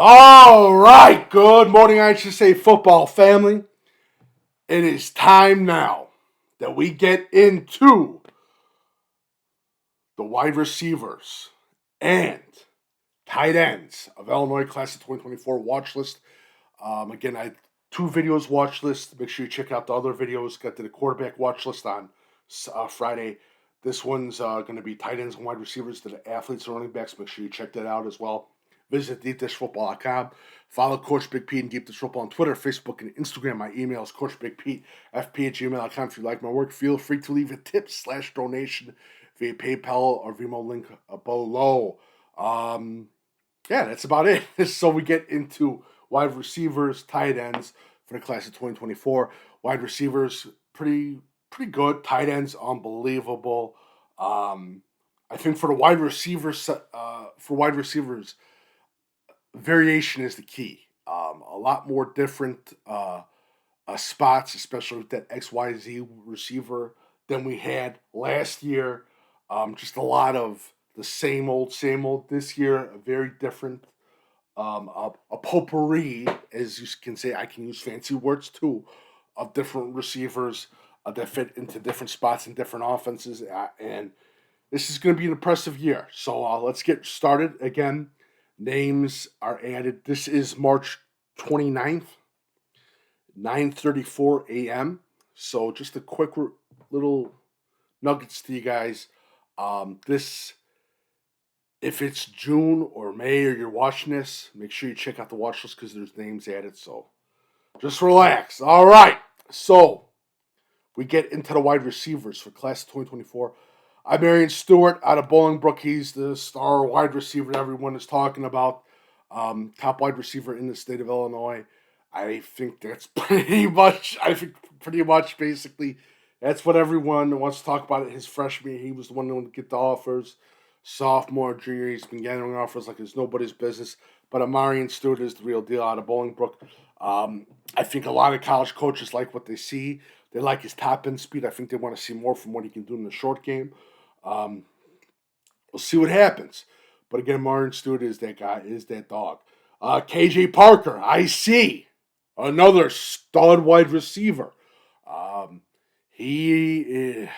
All right, good morning, IHSA football family. It is time now that we get into the wide receivers and tight ends of Illinois class of 2024 watch list. Again, I had 2 videos watch list. Make sure you check out the other videos. Got to the quarterback watch list on Friday. This one's going to be tight ends and wide receivers to the athletes and running backs. Make sure you check that out as well. Visit deepdishfootball.com. Follow Coach Big Pete and Deep Dish Football on Twitter, Facebook, and Instagram. My email is coachbigpetefp@gmail.com. If you like my work, feel free to leave a tip/donation via PayPal or Venmo link below. Yeah, that's about it. So we get into wide receivers, tight ends for the class of 2024. Wide receivers, pretty good. Tight ends, unbelievable. I think for the wide receivers, variation is the key. A lot more different spots, especially with that XYZ receiver than we had last year. Just a lot of the same old this year. A very different, a potpourri, as you can say. I can use fancy words too, of different receivers that fit into different spots and different offenses. And this is going to be an impressive year. So let's get started. Again, names are added. This is March 29th, 9:34 a.m. So just a quick little nuggets to you guys. If it's June or May or you're watching this, make sure you check out the watch list because there's names added. So just relax. All right. So we get into the wide receivers for class of 2024. Marian Stewart out of Bolingbrook. He's the star wide receiver everyone is talking about. Top wide receiver in the state of Illinois. I think that's pretty much basically that's what everyone wants to talk about. His freshman year, he was the one to get the offers. Sophomore, junior, he's been getting offers like it's nobody's business. But Marian Stewart is the real deal out of Bolingbrook. I think a lot of college coaches like what they see. They like his top end speed. I think they want to see more from what he can do in the short game. We'll see what happens. But again, Marian Stewart is that guy, is that dog. KJ Parker, I see. Another stud wide receiver. He's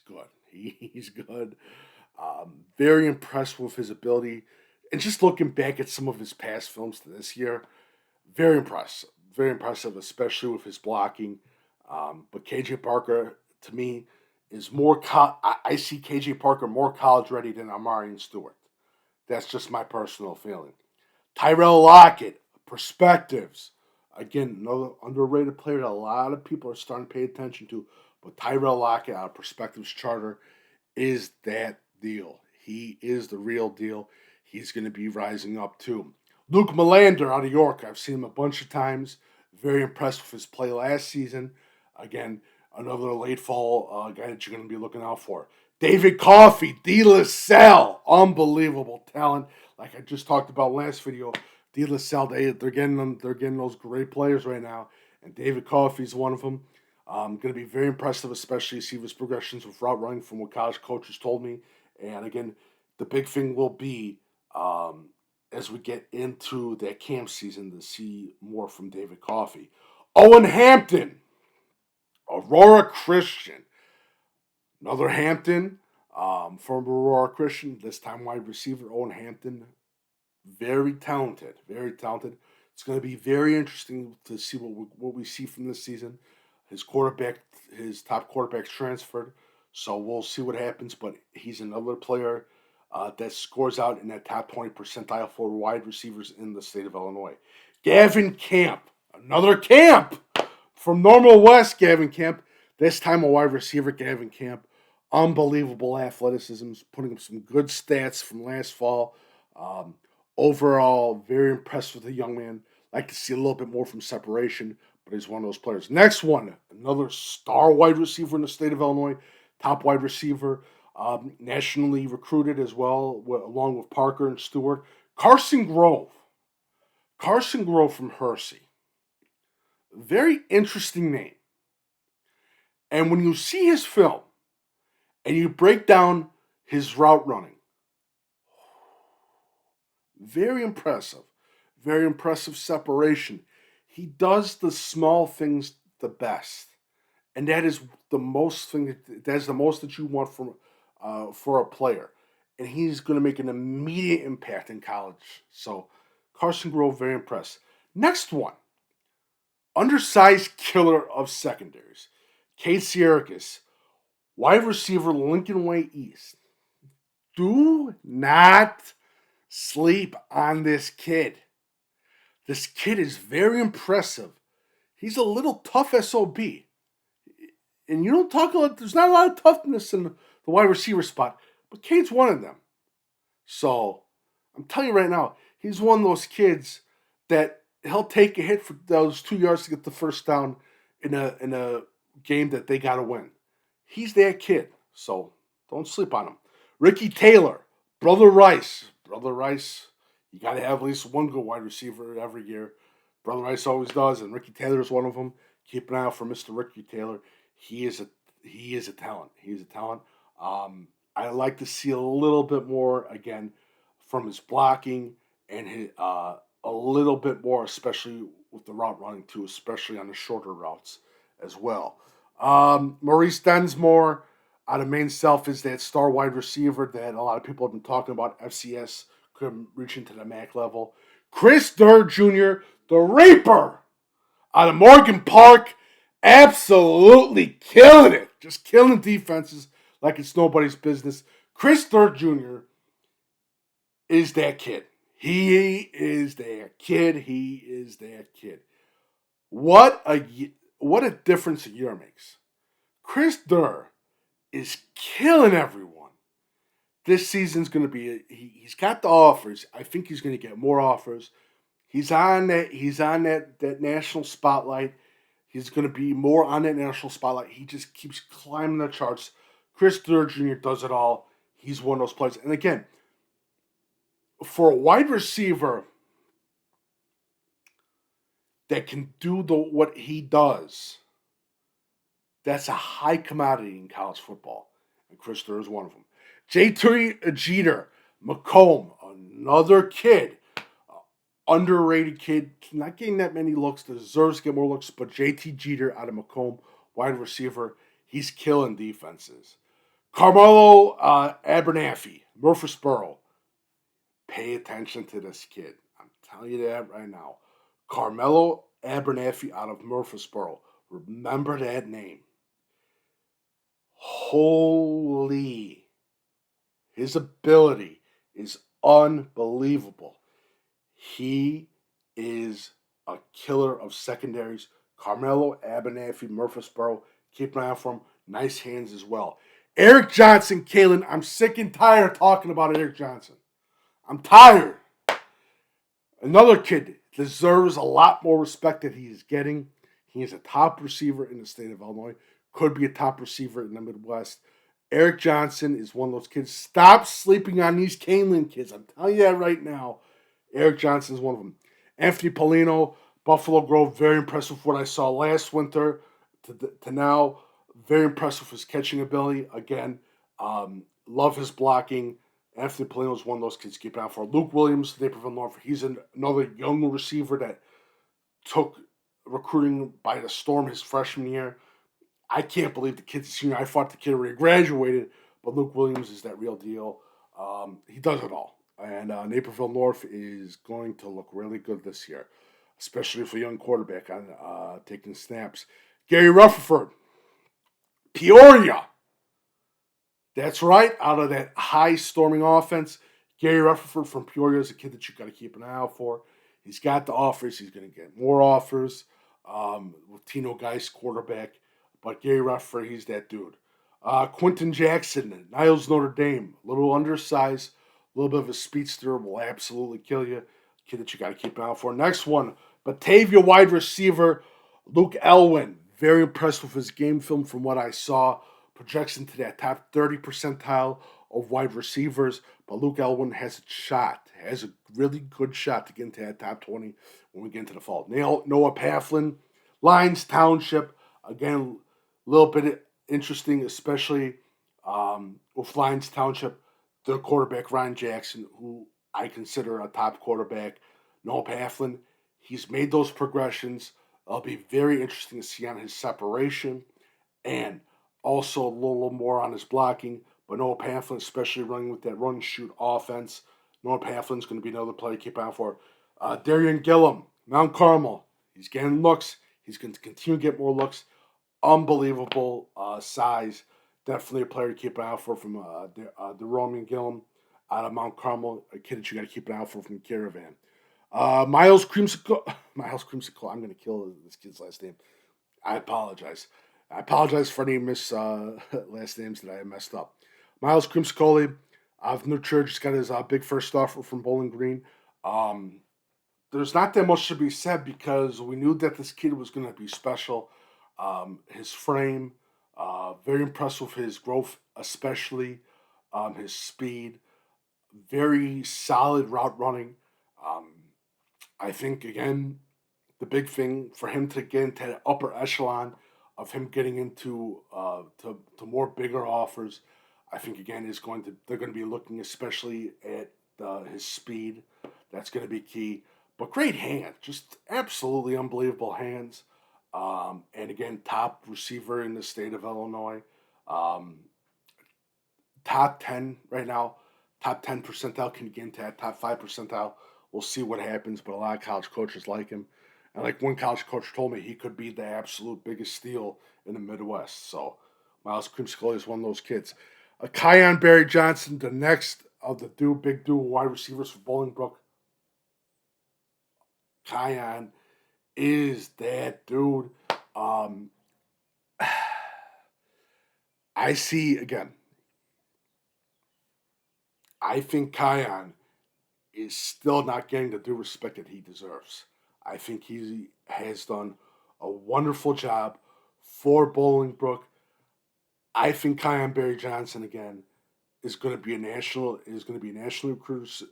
good. He's good. Very impressed with his ability. And just looking back at some of his past films to this year, very impressive. Very impressive, especially with his blocking. But KJ Parker, to me, is more. I see KJ Parker more college ready than Marian Stewart. That's just my personal feeling. Tyrell Lockett, perspectives. Again, another underrated player that a lot of people are starting to pay attention to. But Tyrell Lockett out of Perspectives Charter is that deal. He is the real deal. He's going to be rising up too. Luke Melander out of York. I've seen him a bunch of times. Very impressed with his play last season. Again, another late fall guy that you're going to be looking out for. David Coffey, De La Salle. Unbelievable talent. Like I just talked about last video. De La Salle, they're getting those great players right now. And David Coffey's one of them. Going to be very impressive, especially see his progressions with route running from what college coaches told me. And again, the big thing will be as we get into that camp season to see more from David Coffey. Owen Hampton, Aurora Christian. Another Hampton from Aurora Christian, this time wide receiver, Owen Hampton. Very talented, very talented. It's going to be very interesting to see what we see from this season. His top quarterback transferred, so we'll see what happens. But he's another player that scores out in that top 20 percentile for wide receivers in the state of Illinois. Gavin Camp, another Camp from Normal West. Gavin Camp, this time a wide receiver. Gavin Camp, unbelievable athleticism, putting up some good stats from last fall. Overall, very impressed with the young man. Like to see a little bit more from separation, but he's one of those players. Next one, another star wide receiver in the state of Illinois, top wide receiver, nationally recruited as well, along with Parker and Stewart. Carson Grove. Carson Grove from Hersey. Very interesting name. And when you see his film and you break down his route running, Very impressive. Very impressive separation. He does the small things the best. And that is the most thing that's the most that you want from for a player. And he's going to make an immediate impact in college. So Carson Grove, very impressed. Next one, undersized killer of secondaries. Cade Sierrakis, wide receiver, Lincoln Way East. Do not sleep on this kid. This kid is very impressive. He's a little tough SOB. And you don't talk a lot, there's not a lot of toughness in the wide receiver spot, but Cade's one of them. So I'm telling you right now, he's one of those kids that he'll take a hit for those 2 yards to get the first down in a game that they got to win. He's that kid, so don't sleep on him. Ricky Taylor, Brother Rice. Brother Rice, you got to have at least one good wide receiver every year. Brother Rice always does, and Ricky Taylor is one of them. Keep an eye out for Mr. Ricky Taylor. He is a talent. He's a talent. I like to see a little bit more again from his blocking and his, a little bit more, especially with the route running too, especially on the shorter routes as well. Maurice Densmore out of Maine South is that star wide receiver that a lot of people have been talking about. FCS couldn't reach into the MAC level. Chris Durr Jr., the Reaper out of Morgan Park, absolutely killing it. Just killing defenses like it's nobody's business. Chris Durr Jr. is that kid. He is that kid. He is that kid. What a difference a year makes. Chris Durr is killing everyone. This season's going to be. He's got the offers. I think he's going to get more offers. He's on that national spotlight. He's going to be more on that national spotlight. He just keeps climbing the charts. Chris Durr Jr. does it all. He's one of those players. And again, for a wide receiver that can do what he does, that's a high commodity in college football. And Chris Durr is one of them. J.T. Jeter, Macomb, another kid. Underrated kid, not getting that many looks, deserves to get more looks, but JT Jeter out of Macomb, wide receiver, he's killing defenses. Carmelo Abernathy, Murfreesboro. Pay attention to this kid. I'm telling you that right now. Carmelo Abernathy out of Murfreesboro. Remember that name. Holy. His ability is unbelievable. He is a killer of secondaries. Carmelo Abernathy, Murfreesboro. Keep an eye out for him. Nice hands as well. Eric Johnson, Kalen. I'm sick and tired of talking about Eric Johnson. I'm tired. Another kid deserves a lot more respect that he is getting. He is a top receiver in the state of Illinois. Could be a top receiver in the Midwest. Eric Johnson is one of those kids. Stop sleeping on these Kaneland kids. I'm telling you that right now. Eric Johnson is one of them. Anthony Polino, Buffalo Grove, very impressive with what I saw last winter to now. Very impressive with his catching ability. Again, love his blocking. Anthony Polino is one of those kids to keep out for. Luke Williams, Naperville North. He's another young receiver that took recruiting by the storm his freshman year. I can't believe the kid's a senior. I thought the kid already graduated, but Luke Williams is that real deal. He does it all. And Naperville North is going to look really good this year, especially for a young quarterback on taking snaps. Gary Rutherford, Peoria. That's right, out of that high-storming offense. Gary Rutherford from Peoria is a kid that you got to keep an eye out for. He's got the offers. He's going to get more offers with Tino Geist, quarterback. But Gary Rutherford, he's that dude. Quentin Jackson, Niles Notre Dame, a little undersized, a little bit of a speedster, will absolutely kill you. Kid that you got to keep an eye out for. Next one, Batavia wide receiver, Luke Elwin. Very impressed with his game film from what I saw. Projects into that top 30 percentile of wide receivers. But Luke Elwin has a really good shot to get into that top 20 when we get into the fall. Noah Paflin, Lyons Township. Again, a little bit interesting, especially with Lyons Township, their quarterback, Ryan Jackson, who I consider a top quarterback. Noah Paflin, he's made those progressions. It'll be very interesting to see on his separation and also a little more on his blocking. But Noah Paflin, especially running with that run shoot offense, Noah Paflin's going to be another player to keep out for. Darian Gillum, Mount Carmel, he's getting looks. He's going to continue to get more looks. Unbelievable size. Definitely a player to keep an eye out for from Darian Gillum out of Mount Carmel. A kid that you got to keep an eye out for from Caravan. Miles Creamsicle. I'm going to kill this kid's last name. I apologize. I apologize for any last names that I messed up. Miles Creamsicle of New Church has got his big first offer from Bowling Green. There's not that much to be said because we knew that this kid was going to be special. His frame, very impressed with his growth, especially his speed. Very solid route running. I think, again, the big thing for him to get into the upper echelon of him getting into to more bigger offers, I think, again, they're going to be looking especially at his speed. That's going to be key. But great hands, just absolutely unbelievable hands. And again, top receiver in the state of Illinois. Top 10 right now. Top 10 percentile can get into that top 5 percentile. We'll see what happens, but a lot of college coaches like him. And like one college coach told me, he could be the absolute biggest steal in the Midwest. So Miles Creamsicle is one of those kids. Kion Barry Johnson, the next of the big duo wide receivers for Bolingbrook. Kion is that dude. I see, again, I think Kion is still not getting the due respect that he deserves. I think he has done a wonderful job for Bolingbrook. I think Kion Barry Johnson again is going to be a national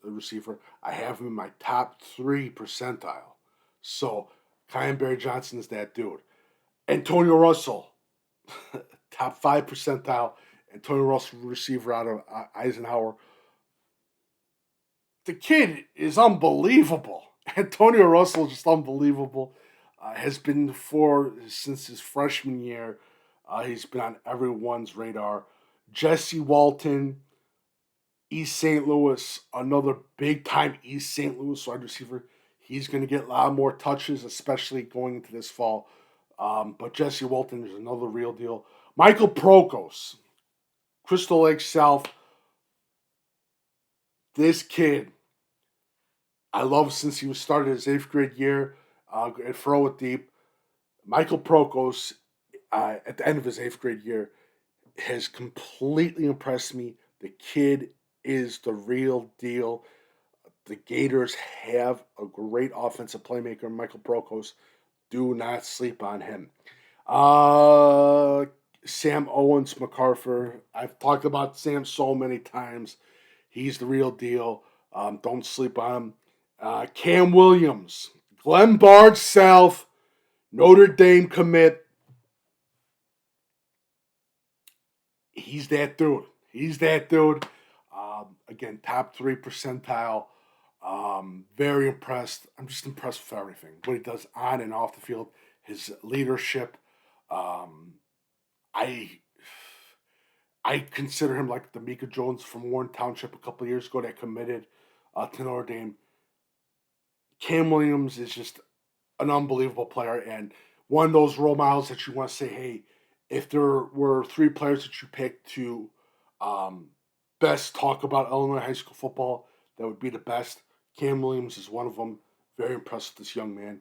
receiver. I have him in my top 3 percentile. So Kion Barry Johnson is that dude. Antonio Russell, top 5 percentile. Antonio Russell, receiver out of Eisenhower. The kid is unbelievable. Antonio Russell is just unbelievable. Has been since his freshman year. He's been on everyone's radar. Jesse Walton, East St. Louis, another big-time East St. Louis wide receiver. He's going to get a lot more touches, especially going into this fall. But Jesse Walton is another real deal. Michael Prokos, Crystal Lake South. This kid, I love since he was started his 8th grade year at Throw It Deep. Michael Prokos, at the end of his 8th grade year, has completely impressed me. The kid is the real deal. The Gators have a great offensive playmaker, Michael Prokos. Do not sleep on him. Sam Owens MacArthur. I've talked about Sam so many times. He's the real deal. Don't sleep on him. Cam Williams, Glenbrook South, Notre Dame commit. He's that dude. Again, top 3 percentile. Very impressed. I'm just impressed with everything. What he does on and off the field. His leadership. I consider him like the Mika Jones from Warren Township a couple of years ago that committed to Notre Dame. Cam Williams is just an unbelievable player and one of those role models that you want to say, hey, if there were 3 players that you picked to best talk about Illinois high school football, that would be the best. Cam Williams is one of them. Very impressed with this young man.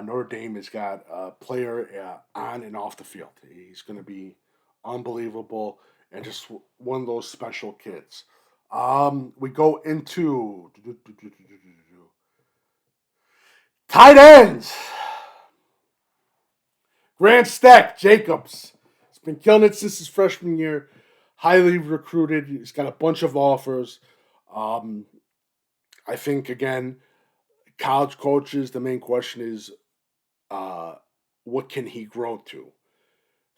Notre Dame has got a player on and off the field. He's going to be unbelievable and just one of those special kids. We go into tight ends. Grant Stec, Jacobs. He's been killing it since his freshman year. Highly recruited. He's got a bunch of offers. I think, again, college coaches, the main question is what can he grow to?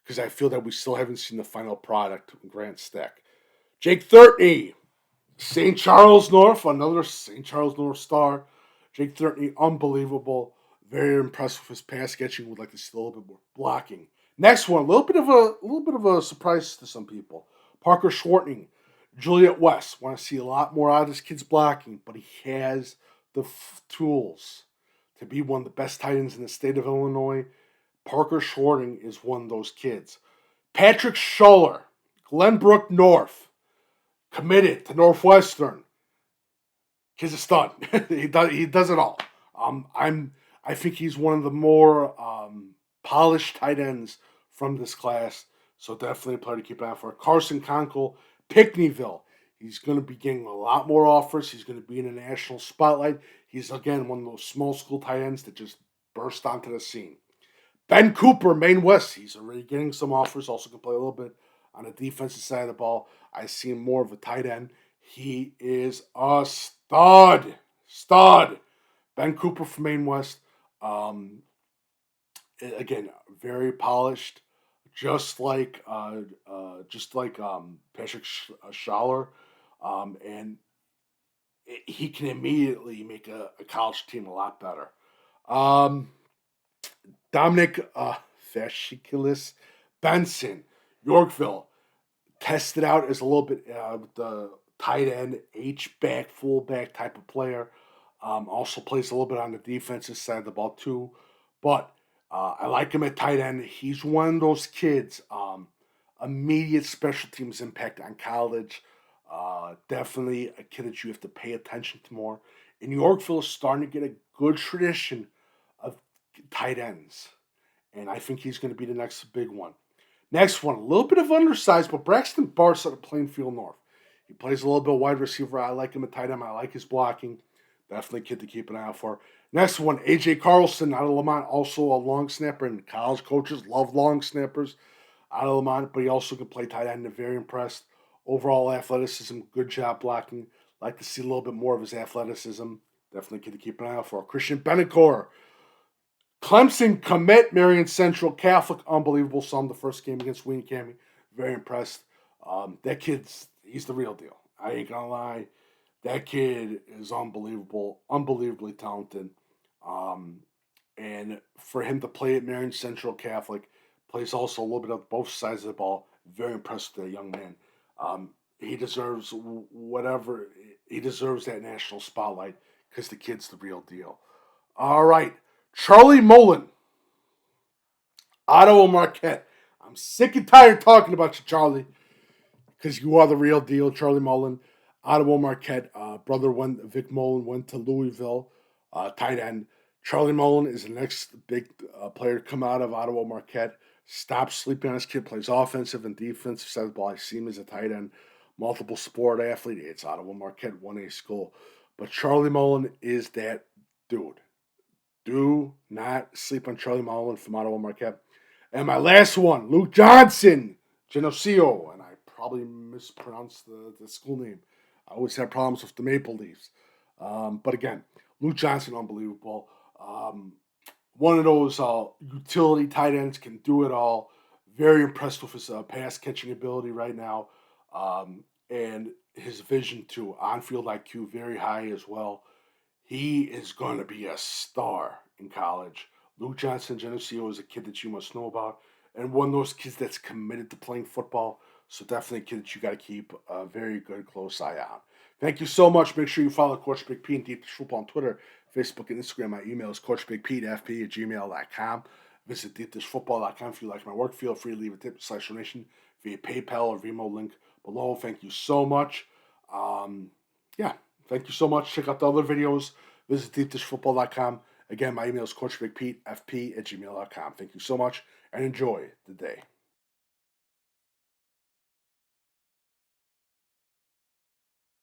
Because I feel that we still haven't seen the final product of Grant Stec. Jake Furtney, St. Charles North, another St. Charles North star. Jake Furtney, unbelievable. Very impressed with his pass catching. Would like to see a little bit more blocking. Next one, a little bit of a surprise to some people. Parker Schwarting, Joliet West. Want to see a lot more out of this kid's blocking, but he has the tools to be one of the best tight ends in the state of Illinois. Parker Schwarting is one of those kids. Patrick Schaller, Glenbrook North, committed to Northwestern. Kid's a stud. he does it all. I think he's one of the more polished tight ends from this class. So definitely a player to keep an eye out for. Carson Konkel, Pinckneyville. He's going to be getting a lot more offers. He's going to be in a national spotlight. He's, again, one of those small school tight ends that just burst onto the scene. Ben Cooper, Maine West. He's already getting some offers. Also can play a little bit on the defensive side of the ball. I see him more of a tight end. He is a stud. Stud. Ben Cooper from Maine West. Again, very polished, just like Patrick Schaller, and he can immediately make a college team a lot better. Dominic Vashkelis-Benson, Yorkville, tested out as a little bit with the tight end, H-back, fullback type of player. Also plays a little bit on the defensive side of the ball too. But I like him at tight end. He's one of those kids. Immediate special teams impact on college. Definitely a kid that you have to pay attention to more. And Yorkville is starting to get a good tradition of tight ends. And I think he's going to be the next big one. Next one, a little bit of undersized, but Braxton Bartz out of Plainfield North. He plays a little bit wide receiver. I like him at tight end. I like his blocking. Definitely a kid to keep an eye out for. Next one, A.J. Carlson out of Lemont, also a long snapper, and college coaches love long snappers out of Lemont, but he also can play tight end. Very impressed. Overall athleticism, good job blocking. Like to see a little bit more of his athleticism. Definitely a kid to keep an eye out for. Christian Bentancur, Clemson commit, Marian Central Catholic, unbelievable. Saw him the first game against Wayne Cammy. Very impressed. That kid's, he's the real deal. I ain't gonna lie. That kid is unbelievable, unbelievably talented. And for him to play at Marian Central Catholic, plays also a little bit of both sides of the ball. Very impressed with that young man. He deserves whatever. He deserves that national spotlight because the kid's the real deal. All right. Charlie Mullen, Ottawa Marquette. I'm sick and tired talking about you, Charlie, because you are the real deal, Charlie Mullen. Ottawa Marquette, Vic Mullen went to Louisville, tight end. Charlie Mullen is the next big player to come out of Ottawa Marquette. Stop sleeping on this kid, plays offensive and defensive side of the ball. I see him as a tight end, multiple sport athlete. It's Ottawa Marquette, 1A school. But Charlie Mullen is that dude. Do not sleep on Charlie Mullen from Ottawa Marquette. And my last one, Luke Johnson, Geneseo. And I probably mispronounced the school name. I always have problems with the Maple Leafs. But again, Luke Johnson, unbelievable. One of those utility tight ends, can do it all. Very impressed with his pass catching ability right now. And his vision too. On-field IQ, very high as well. He is going to be a star in college. Luke Johnson, Geneseo, is a kid that you must know about. And one of those kids that's committed to playing football. So definitely a kid that you got to keep a very good, close eye on. Thank you so much. Make sure you follow Coach Big P and Deep Dish Football on Twitter, Facebook, and Instagram. My email is coachbigpfp@gmail.com. Visit deepdishfootball.com if you like my work. Feel free to leave a tip / donation via PayPal or Venmo link below. Thank you so much. Thank you so much. Check out the other videos. Visit deepdishfootball.com. Again, my email is coachbigpfp@gmail.com. Thank you so much and enjoy the day.